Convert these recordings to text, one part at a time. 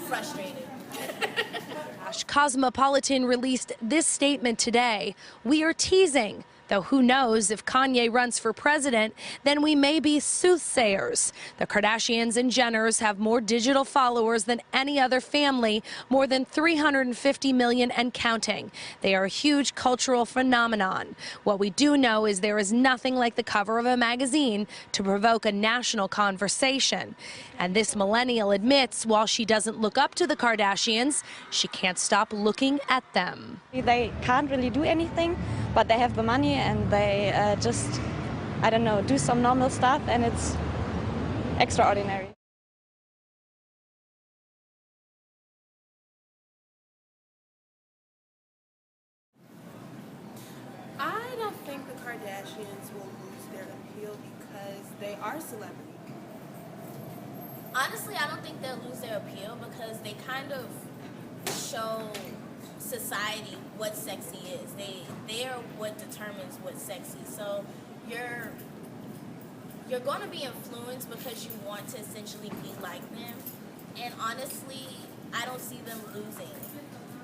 frustrated. Cosmopolitan released this statement today. We are teasing. Though who knows, if Kanye runs for president, then we may be soothsayers. The Kardashians and Jenners have more digital followers than any other family, more than 350 million and counting. They are a huge cultural phenomenon. What we do know is there is nothing like the cover of a magazine to provoke a national conversation. And this millennial admits while she doesn't look up to the Kardashians, she can't stop looking at them. They can't really do anything, but they have the money and they just, I don't know, do some normal stuff, and it's extraordinary. I don't think the Kardashians will lose their appeal because they are celebrities. Honestly, I don't think they'll lose their appeal because they kind of show society what sexy is. They are what determines what's sexy. So you're going to be influenced because you want to essentially be like them. And honestly, I don't see them losing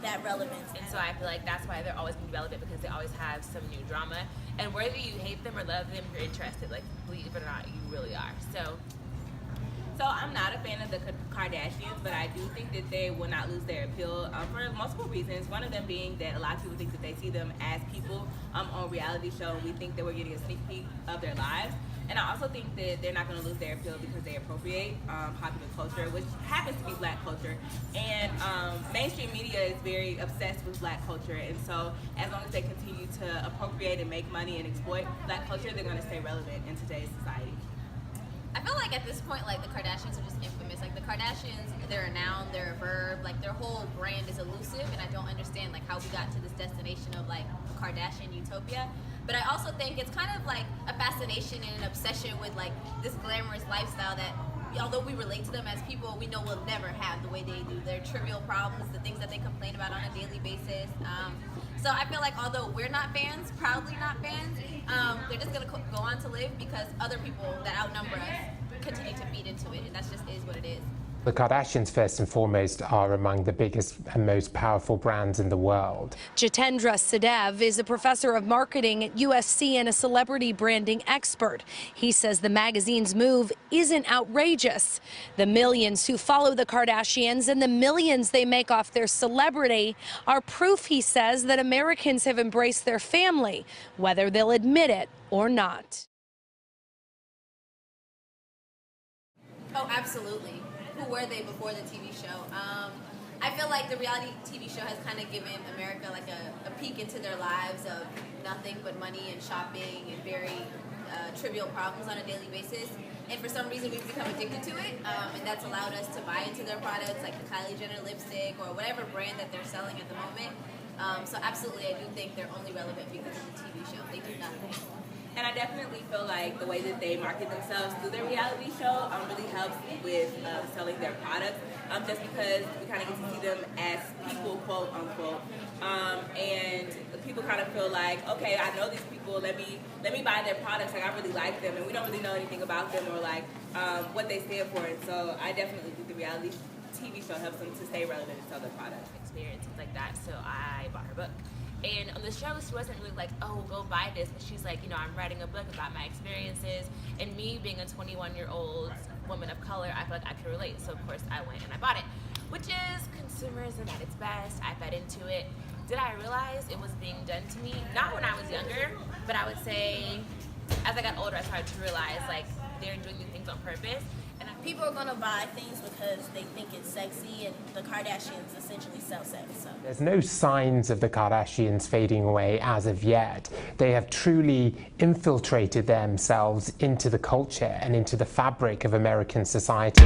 that relevance. And so I feel like that's why they're always going to be relevant, because they always have some new drama. And whether you hate them or love them, you're interested. Like, believe it or not, you really are. So I'm not a fan of the Kardashians, but I do think that they will not lose their appeal for multiple reasons. One of them being that a lot of people think that they see them as people on a reality show, and we think that we're getting a sneak peek of their lives. And I also think that they're not going to lose their appeal because they appropriate popular culture, which happens to be Black culture. And mainstream media is very obsessed with Black culture. And so as long as they continue to appropriate and make money and exploit Black culture, they're going to stay relevant in today's society. I feel like at this point, like, the Kardashians are just infamous. Like, the Kardashians, they're a noun, they're a verb. Like, their whole brand is elusive, and I don't understand, like, how we got to this destination of, like, Kardashian utopia. But I also think it's kind of like a fascination and an obsession with, like, this glamorous lifestyle that, although we relate to them as people, we know we'll never have the way they do. Their trivial problems, the things that they complain about on a daily basis. So I feel like although we're not fans, proudly not fans, they're just going to go on to live because other people that outnumber us continue to feed into it, and that's just is what it is. The Kardashians, first and foremost, are among the biggest and most powerful brands in the world. Jitendra Sadev is a professor of marketing at USC and a celebrity branding expert. He says the magazine's move isn't outrageous. The millions who follow the Kardashians and the millions they make off their celebrity are proof, he says, that Americans have embraced their family, whether they'll admit it or not. Oh, absolutely. Who were they before the TV show? I feel like the reality TV show has kind of given America like a peek into their lives of nothing but money and shopping and very trivial problems on a daily basis. And for some reason we've become addicted to it, and that's allowed us to buy into their products, like the Kylie Jenner lipstick or whatever brand that they're selling at the moment. So absolutely, I do think they're only relevant because of the TV show. They do nothing. And I definitely feel like the way that they market themselves through their reality show really helps with selling their products, just because we kind of get to see them as people, quote unquote, and people kind of feel like, okay, I know these people, let me buy their products, like I really like them, and we don't really know anything about them or like what they stand for. And so I definitely think the reality TV show helps them to stay relevant and sell their products. Experiences like that, so I bought her book. And on the show, she wasn't really like, oh, go buy this. But she's like, you know, I'm writing a book about my experiences. And me being a 21-year-old woman of color, I feel like I could relate. So, of course, I went and I bought it, which is consumerism at its best. I fed into it. Did I realize it was being done to me? Not when I was younger, but I would say as I got older, I started to realize, like, they're doing these things on purpose. And people are going to buy things because they think it's sexy, and the Kardashians essentially sell sex. So There's no signs of the Kardashians fading away as of yet. They have truly infiltrated themselves into the culture and into the fabric of American society.